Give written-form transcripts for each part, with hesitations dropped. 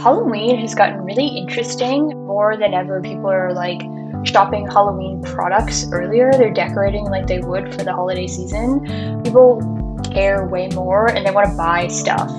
Halloween has gotten really interesting. More than ever, people are like shopping Halloween products earlier. They're decorating like they would for the holiday season. People care way more and they want to buy stuff.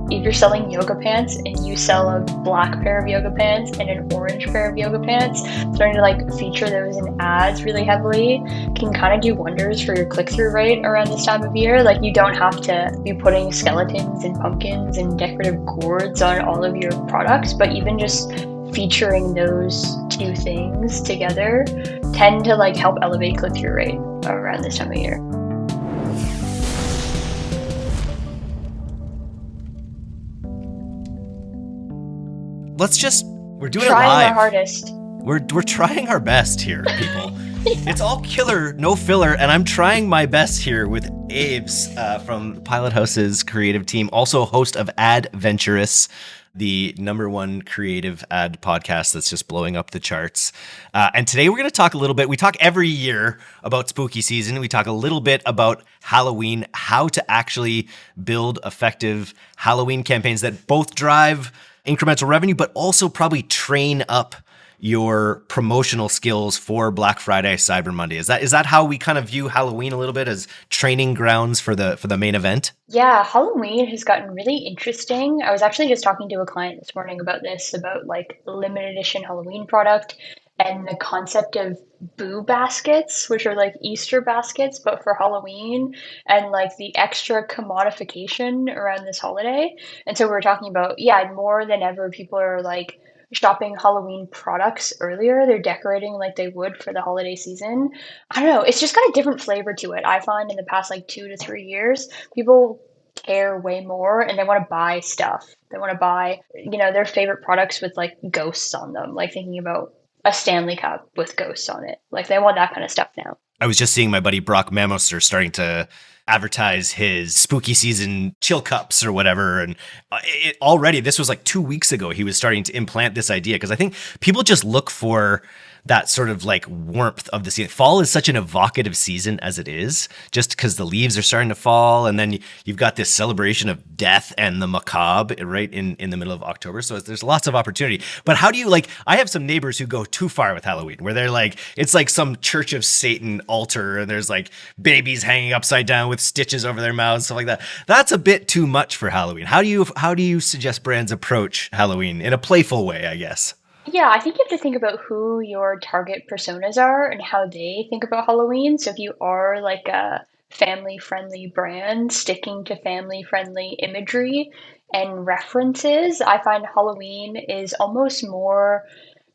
If you're selling yoga pants and you sell a black pair of yoga pants and an orange pair of yoga pants, starting to like feature those in ads really heavily can kind of do wonders for your click-through rate around this time of year. Like you don't have to be putting skeletons and pumpkins and decorative gourds on all of your products, but even just featuring those two things together tend to like help elevate click-through rate around this time of year. We're doing Trying it live. our hardest. We're trying our best here, people. It's all killer, no filler, and I'm trying my best here with Aves from Pilothouse's creative team, also host of Ad Venturous, the #1 creative ad podcast that's just blowing up the charts. And today we're going to talk a little bit. We talk every year about spooky season. We talk a little bit about Halloween, how to actually build effective Halloween campaigns that both drive incremental revenue, but also probably train up your promotional skills for Black Friday, Cyber Monday. Is that how we kind of view Halloween a little bit, as training grounds for the main event? Yeah, Halloween has gotten really interesting. I was actually just talking to a client this morning about this, about like limited edition Halloween product and the concept of boo baskets, which are like Easter baskets, but for Halloween, and like the extra commodification around this holiday. And so we were talking about, yeah, more than ever, people are like shopping Halloween products earlier. They're decorating like they would for the holiday season. I don't know. It's just got a different flavor to it. I find in the past like 2 to 3 years, people care way more and they want to buy stuff. They want to buy, their favorite products with like ghosts on them, like thinking about a Stanley Cup with ghosts on it. Like they want that kind of stuff now. I was just seeing my buddy Brock Mamoster starting to advertise his spooky season chill cups or whatever. And already, this was like 2 weeks ago, he was starting to implant this idea, because I think people just look for that sort of like warmth of the season. Fall is such an evocative season as it is, just because the leaves are starting to fall. And then you've got this celebration of death and the macabre right in the middle of October. So there's lots of opportunity. But how do you I have some neighbors who go too far with Halloween, where they're like, it's like some Church of Satan altar and there's like babies hanging upside down with stitches over their mouths, stuff like that. That's a bit too much for Halloween. How do you suggest brands approach Halloween in a playful way, I guess? Yeah, I think you have to think about who your target personas are and how they think about Halloween. So if you are like a family-friendly brand, sticking to family-friendly imagery and references, I find Halloween is almost more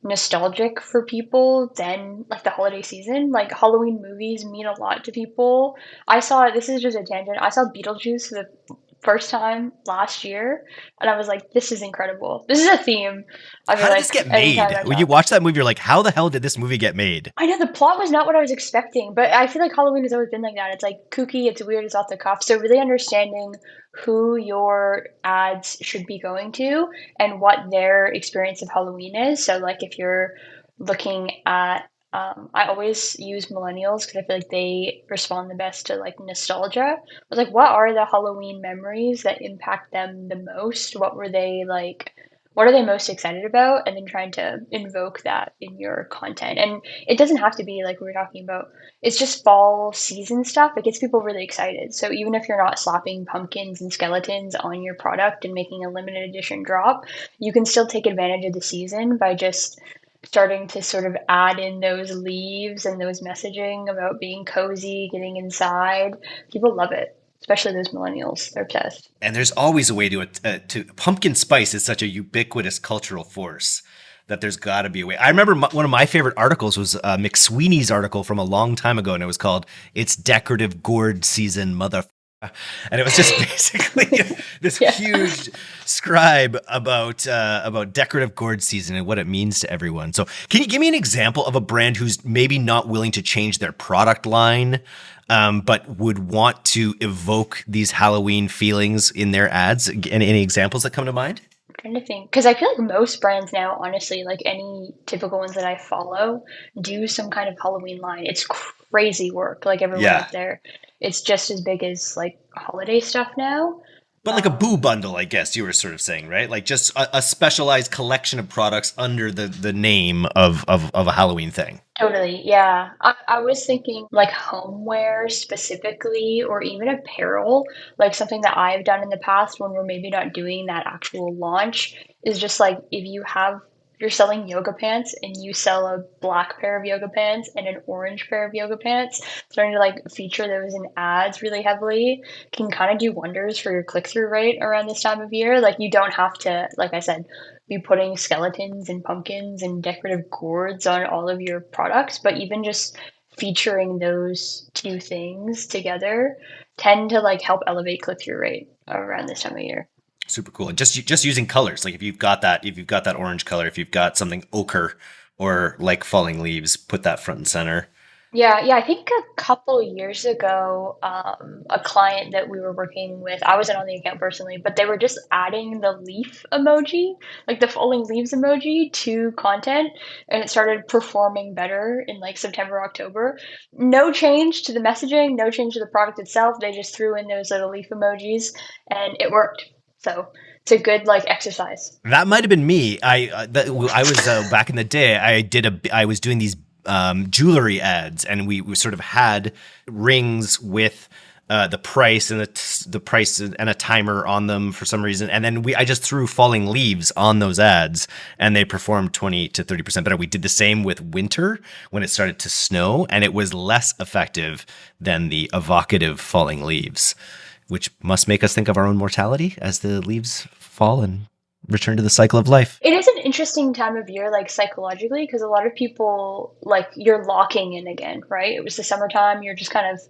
nostalgic for people than like the holiday season. Like Halloween movies mean a lot to people. This is just a tangent. I saw Beetlejuice for the first time last year and I was like, this is incredible. This is a theme. I feel How did like this get made? When you watch that movie, you're like, how the hell did this movie get made? I know the plot was not what I was expecting, but I feel like Halloween has always been like that. It's like kooky, it's weird, it's off the cuff. So really understanding who your ads should be going to and what their experience of Halloween is. So like if you're looking at I always use millennials because I feel like they respond the best to like nostalgia. I was like, what are the Halloween memories that impact them the most? What were they like? What are they most excited about? And then trying to invoke that in your content. And it doesn't have to be like we were talking about. It's just fall season stuff. It gets people really excited. So even if you're not slapping pumpkins and skeletons on your product and making a limited edition drop, you can still take advantage of the season by just starting to sort of add in those leaves and those messaging about being cozy, getting inside. People love it, especially those millennials. They're obsessed. And there's always a way to pumpkin spice is such a ubiquitous cultural force that there's got to be a way. I remember one of my favorite articles was McSweeney's article from a long time ago, and it was called "It's Decorative Gourd Season, Mother." And it was just basically this huge scribe about decorative gourd season and what it means to everyone. So can you give me an example of a brand who's maybe not willing to change their product line, but would want to evoke these Halloween feelings in their ads? Any examples that come to mind? I'm trying to think, because I feel like most brands now, honestly, like any typical ones that I follow, do some kind of Halloween line. It's crazy work, like everyone out there. It's just as big as like holiday stuff now. But like a boo bundle, I guess you were sort of saying, right? Like just a specialized collection of products under the name of a Halloween thing. Totally, yeah. I was thinking like homeware specifically, or even apparel, like something that I've done in the past when we're maybe not doing that actual launch is just like if you're selling yoga pants and you sell a black pair of yoga pants and an orange pair of yoga pants, starting to like feature those in ads really heavily can kind of do wonders for your click-through rate around this time of year. Like you don't have to, like I said, be putting skeletons and pumpkins and decorative gourds on all of your products, but even just featuring those two things together tend to like help elevate click-through rate around this time of year. Super cool. And just using colors, like if you've got that orange color, if you've got something ochre or like falling leaves, put that front and center. Yeah. I think a couple years ago, a client that we were working with, I wasn't on the account personally, but they were just adding the leaf emoji, like the falling leaves emoji to content, and it started performing better in like September, October. No change to the messaging, no change to the product itself. They just threw in those little leaf emojis, and it worked. So it's a good like exercise. That might have been me. I was back in the day. I was doing these jewelry ads, and we sort of had rings with the price and the price and a timer on them for some reason. And then I just threw falling leaves on those ads, and they performed 20 to 30% better. We did the same with winter when it started to snow, and it was less effective than the evocative falling leaves, which must make us think of our own mortality as the leaves fall and return to the cycle of life. It is an interesting time of year, like psychologically, because a lot of people, like, you're locking in again, right? It was the summertime, you're just kind of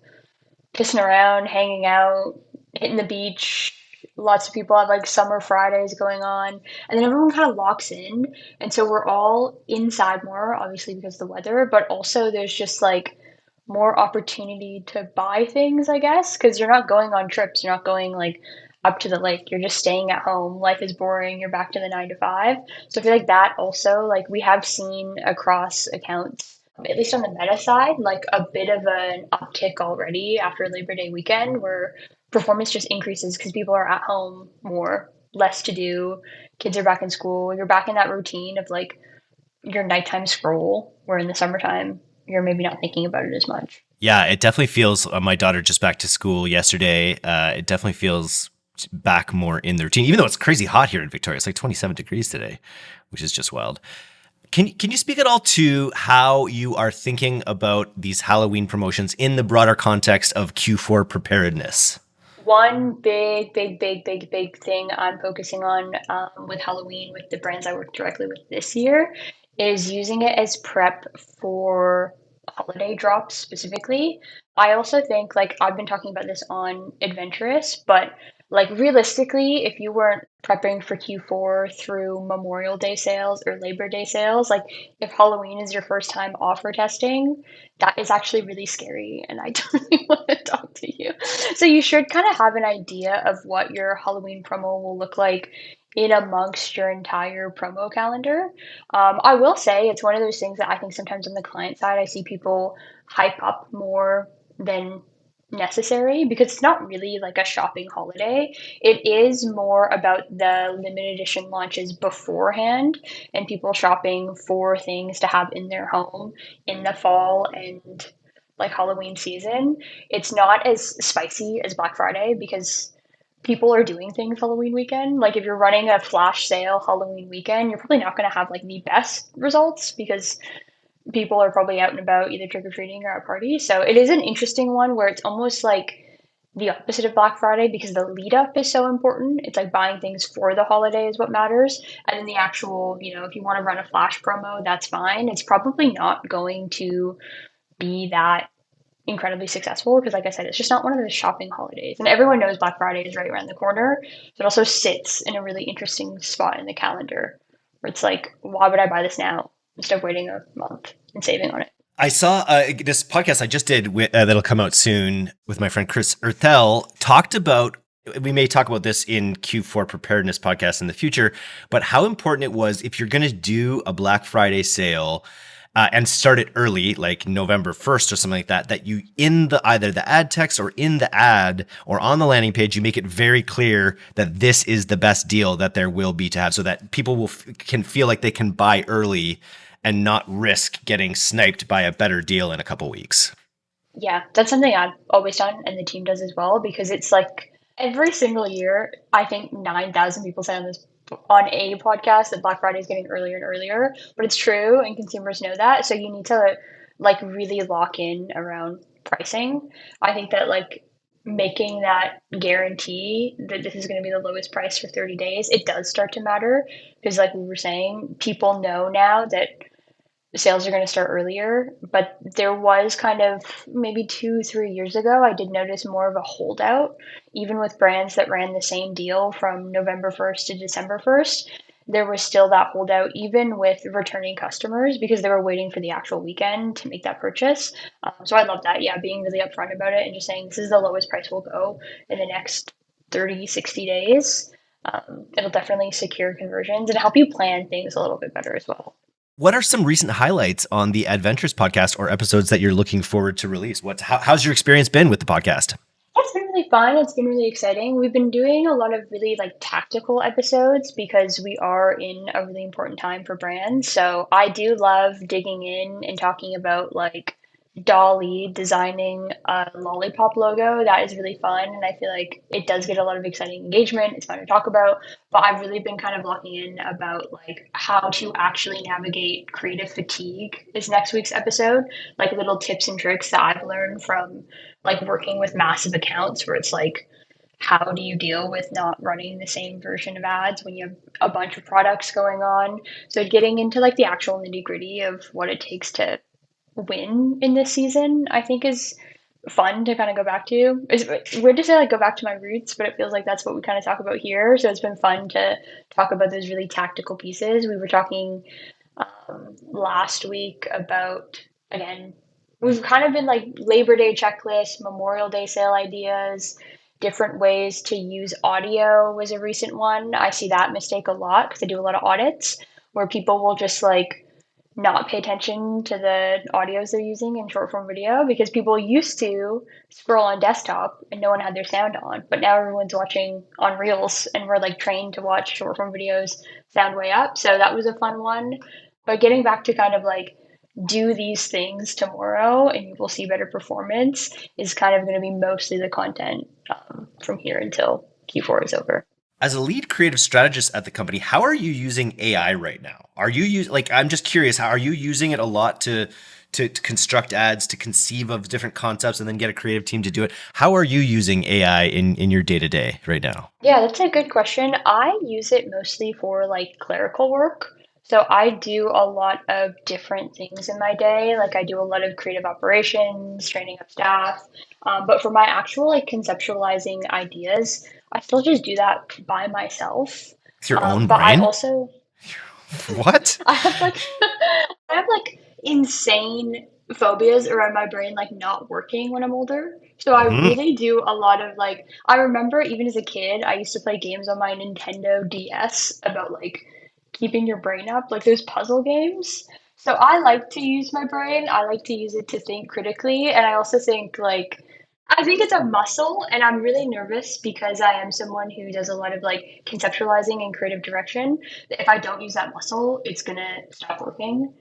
pissing around, hanging out, hitting the beach. Lots of people have like summer Fridays going on, and then everyone kind of locks in. And so we're all inside more, obviously, because of the weather, but also there's just like more opportunity to buy things, I guess, because you're not going on trips, you're not going like up to the lake, you're just staying at home. Life is boring, you're back to the 9 to 5. So I feel like that also, like, we have seen across accounts, at least on the meta side, like a bit of an uptick already after Labor Day weekend where performance just increases because people are at home more, less to do, kids are back in school, you're back in that routine of like your nighttime scroll, where in the summertime you're maybe not thinking about it as much. Yeah, it definitely feels. My daughter just back to school yesterday. It definitely feels back more in the routine, even though it's crazy hot here in Victoria. It's like 27 degrees today, which is just wild. Can you speak at all to how you are thinking about these Halloween promotions in the broader context of Q4 preparedness? One big thing I'm focusing on with Halloween with the brands I work directly with this year is using it as prep for holiday drops specifically. I also think, like, I've been talking about this on Adventurous, but like realistically, if you weren't prepping for Q4 through Memorial Day sales or Labor Day sales, like if Halloween is your first time offer testing, that is actually really scary, and I don't really want to talk to you. So you should kind of have an idea of what your Halloween promo will look like in amongst your entire promo calendar. I will say it's one of those things that I think sometimes on the client side, I see people hype up more than necessary because it's not really like a shopping holiday. It is more about the limited edition launches beforehand and people shopping for things to have in their home in the fall and like Halloween season. It's not as spicy as Black Friday because people are doing things Halloween weekend. Like if you're running a flash sale Halloween weekend, you're probably not going to have like the best results because people are probably out and about either trick or treating or at parties. So it is an interesting one where it's almost like the opposite of Black Friday because the lead up is so important. It's like buying things for the holiday is what matters. And then the actual, if you want to run a flash promo, that's fine. It's probably not going to be that incredibly successful because like I said, it's just not one of those shopping holidays. And everyone knows Black Friday is right around the corner. So it also sits in a really interesting spot in the calendar where it's like, why would I buy this now instead of waiting a month and saving on it? I saw this podcast I just did that'll come out soon with my friend Chris Erthel talked about, we may talk about this in Q4 preparedness podcast in the future, but how important it was if you're going to do a Black Friday sale and start it early, like November 1st or something like that, that you in the either the ad text or in the ad or on the landing page, you make it very clear that this is the best deal that there will be to have, so that people can feel like they can buy early and not risk getting sniped by a better deal in a couple weeks. Yeah, that's something I've always done and the team does as well, because it's like every single year, I think 9,000 people say on a podcast that Black Friday is getting earlier and earlier, but it's true and consumers know that. So you need to like really lock in around pricing. I think that like making that guarantee that this is going to be the lowest price for 30 days, it does start to matter, because like we were saying, people know now that sales are going to start earlier. But there was kind of maybe 2 3 years ago, I did notice more of a holdout, even with brands that ran the same deal from November 1st to December 1st. There was still that holdout, even with returning customers, because they were waiting for the actual weekend to make that purchase. So I love that. Yeah, being really upfront about it and just saying this is the lowest price we'll go in the next 30, 60 days. It'll definitely secure conversions and help you plan things a little bit better as well. What are some recent highlights on the Adventures podcast or episodes that you're looking forward to release? How's your experience been with the podcast? It's been really fun. It's been really exciting. We've been doing a lot of really like tactical episodes because we are in a really important time for brands. So I do love digging in and talking about like Dolly designing a lollipop logo. That is really fun. And I feel like it does get a lot of exciting engagement. It's fun to talk about. But I've really been kind of locking in about like how to actually navigate creative fatigue is next week's episode. Like little tips and tricks that I've learned from like working with massive accounts, where it's like, how do you deal with not running the same version of ads when you have a bunch of products going on? So getting into like the actual nitty gritty of what it takes to win in this season, I think is fun to kind of go back to. It's weird to say like go back to my roots, but it feels like that's what we kind of talk about here. So it's been fun to talk about those really tactical pieces. We were talking last week about, again, we've kind of been like Labor Day checklist, Memorial Day sale ideas, different ways to use audio was a recent one. I see that mistake a lot because I do a lot of audits where people will just like not pay attention to the audios they're using in short form video, because people used to scroll on desktop and no one had their sound on, but now everyone's watching on reels and we're like trained to watch short form videos sound way up. So that was a fun one. But getting back to kind of like do these things tomorrow and you will see better performance is kind of going to be mostly the content from here until Q4 is over. As a lead creative strategist at the company, how are you using AI right now? Are you I'm just curious, how are you using it a lot to construct ads, to conceive of different concepts and then get a creative team to do it? How are you using AI in your day-to-day right now? Yeah, that's a good question. I use it mostly for like clerical work. So I do a lot of different things in my day. Like I do a lot of creative operations, training up staff. But for my actual like conceptualizing ideas, I still just do that by myself. With your own But I brain? also What? I have like I have like insane phobias around my brain like not working when I'm older. So I Mhm. really do a lot of like, I remember even as a kid, I used to play games on my Nintendo DS about like keeping your brain up, like those puzzle games. So I like to use my brain. I like to use it to think critically, and I also think like I think it's a muscle, and I'm really nervous because I am someone who does a lot of like conceptualizing and creative direction. If I don't use that muscle, it's gonna stop working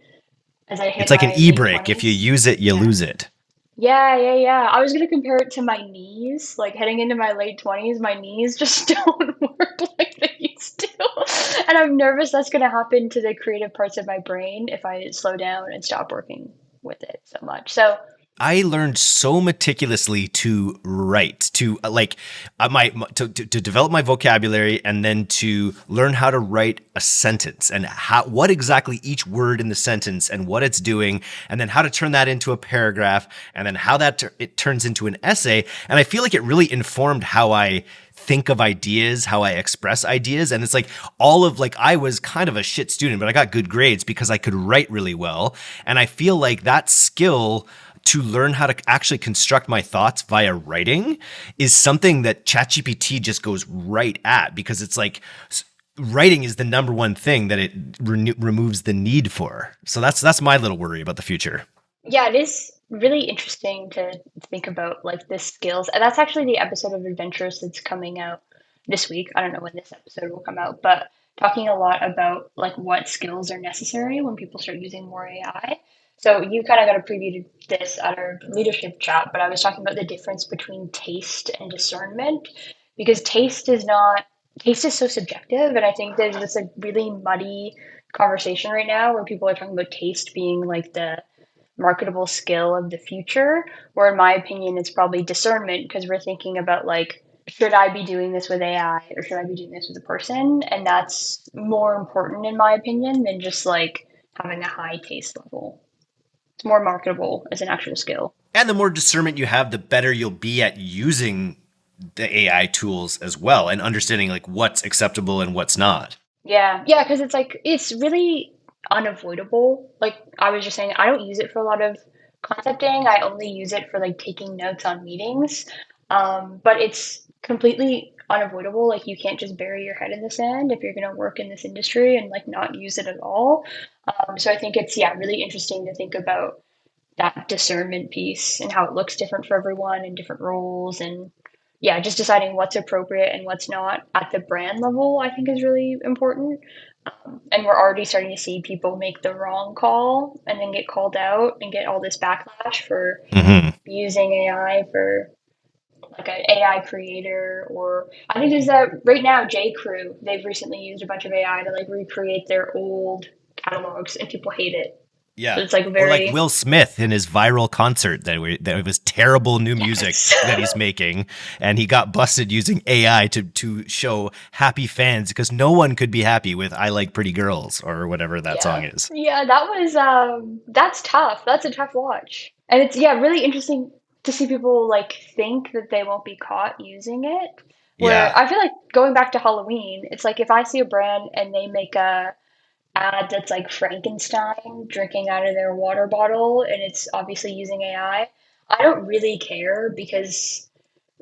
as I It's hit like an my late e-brake. If you 20s. use it, you Yeah. lose it. Yeah. I was gonna compare it to my knees. Like heading into my late 20s, my knees just don't work like they used to. And I'm nervous that's gonna happen to the creative parts of my brain if I slow down and stop working with it so much. So I learned so meticulously to write, to to develop my vocabulary, and then to learn how to write a sentence and what exactly each word in the sentence and what it's doing, and then how to turn that into a paragraph, and then how it turns into an essay. And I feel like it really informed how I think of ideas, how I express ideas. And it's like I was kind of a shit student, but I got good grades because I could write really well. And I feel like that skill to learn how to actually construct my thoughts via writing is something that ChatGPT just goes right at, because it's like writing is the number one thing that it removes the need for. So that's my little worry about the future. Yeah, it is really interesting to think about like the skills. And that's actually the episode of Adventures that's coming out this week. I don't know when this episode will come out, but talking a lot about like what skills are necessary when people start using more AI. So you kind of got a preview to this at our leadership chat, but I was talking about the difference between taste and discernment because taste is so subjective, and I think there's this like really muddy conversation right now where people are talking about taste being like the marketable skill of the future, or in my opinion it's probably discernment because we're thinking about like should I be doing this with AI or should I be doing this with a person, and that's more important in my opinion than just like having a high taste level. It's more marketable as an actual skill. And the more discernment you have, the better you'll be at using the AI tools as well and understanding like what's acceptable and what's not. Yeah, because it's like it's really unavoidable. Like I was just saying, I don't use it for a lot of concepting. I only use it for like taking notes on meetings. But it's completely unavoidable. Like you can't just bury your head in the sand if you're going to work in this industry and like not use it at all. So I think it's really interesting to think about that discernment piece and how it looks different for everyone in different roles, and just deciding what's appropriate and what's not at the brand level I think is really important. And we're already starting to see people make the wrong call and then get called out and get all this backlash for Mm-hmm. using AI for like an AI creator. Or I think there's a right now J Crew, they've recently used a bunch of AI to like recreate their old catalogs and people hate it. So Yeah. it's like Or like very Will Smith in his viral concert that was terrible new music yes. that he's making, and he got busted using AI to show happy fans because no one could be happy with "I Like Pretty Girls" or whatever that song Yeah. is. Yeah, that was that's tough. That's a tough watch. And it's really interesting to see people like think that they won't be caught using it. Where Yeah. I feel like going back to Halloween, it's like if I see a brand and they make a ad that's like Frankenstein drinking out of their water bottle and it's obviously using I don't really care because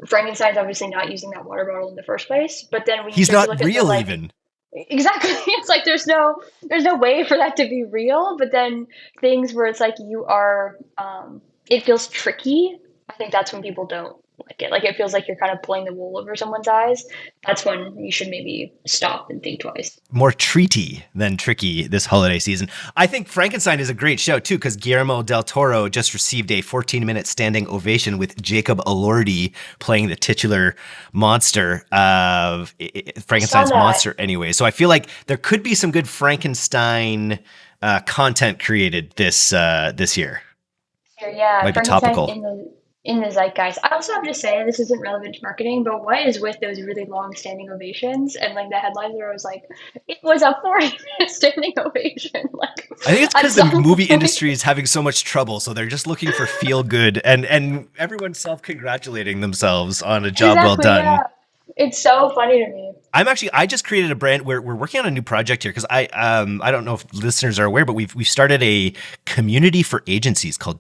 Frankenstein's obviously not using that water bottle in the first place. But then when you He's start to not look at the real like even. exactly. It's like there's no way for that to be real, but then things where it's like you are it feels tricky. I think that's when people don't like it. Like it feels like you're kind of pulling the wool over someone's eyes. That's when you should maybe stop and think twice. More treaty than tricky this holiday season. I think Frankenstein is a great show too because Guillermo del Toro just received a 14-minute standing ovation with Jacob Elordi playing the titular monster of I saw Frankenstein's that. monster anyway. So I feel like there could be some good Frankenstein content created this year. So yeah, Might be Frankenstein topical. in the zeitgeist. I also have to say this isn't relevant to marketing, but what is with those really long standing ovations and like the headlines are always like it was a 40-minute standing ovation. Like I think it's at because the some movie point. industry is having so much trouble, so they're just looking for feel good, and everyone's self congratulating themselves on a job well Exactly, done. yeah. It's so funny to me. I just created a brand where we're working on a new project here because I don't know if listeners are aware, but we've started a community for agencies called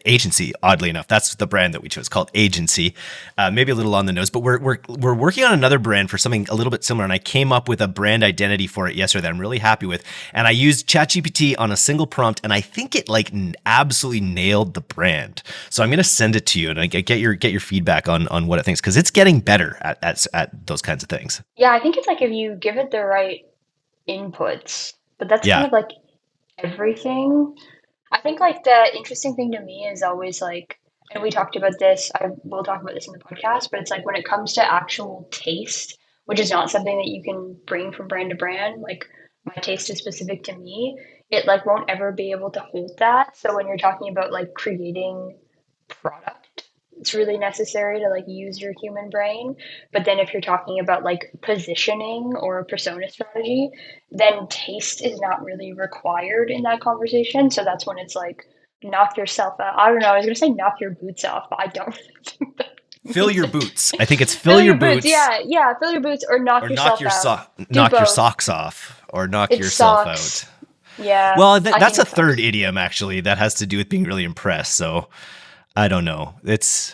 Agency. Oddly enough, that's the brand that we chose, called Agency. Maybe a little on the nose, but we're working on another brand for something a little bit similar, and I came up with a brand identity for it yesterday that I'm really happy with, and I used ChatGPT on a single prompt, and I think it like absolutely nailed the brand. So I'm gonna send it to you, and I get your feedback on what it thinks because it's getting better at those kinds of things. Yeah, I think it's like if you give it the right inputs, but that's kind Yeah. of like everything. I think like the interesting thing to me is always like, and we talked about this, I will talk about this in the podcast, but it's like when it comes to actual taste, which is not something that you can bring from brand to brand, like my taste is specific to me, it like won't ever be able to hold that. So when you're talking about like creating product, it's really necessary to like use your human brain. But then if you're talking about like positioning or a persona strategy, then taste is not really required in that conversation. So that's when it's like knock yourself out. I don't know. I was gonna say knock your boots off, but I don't really think that Fill means your it. boots. I think it's fill Fill your your boots. boots Yeah. Fill your boots or knock or yourself out. Do knock your both. socks off or knock It yourself out. sucks. Yeah, Well, I that's think a it third sucks. idiom actually that has to do with being really impressed. So I don't know. It's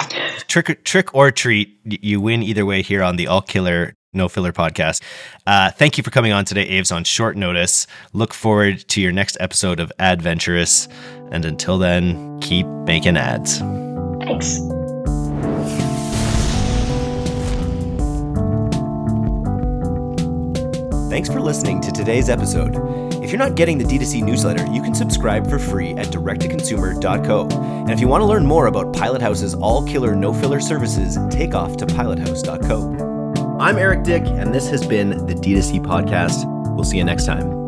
trick or treat. You win either way here on the All Killer No Filler podcast. Thank you for coming on today, Aves, on short notice. Look forward to your next episode of Ad Venturous. And until then, keep making ads. Thanks. Thanks for listening to today's episode. If you're not getting the D2C newsletter, you can subscribe for free at directtoconsumer.co. And if you want to learn more about Pilothouse's all-killer, no-filler services, take off to pilothouse.co. I'm Eric Dyck, and this has been the D2C Podcast. We'll see you next time.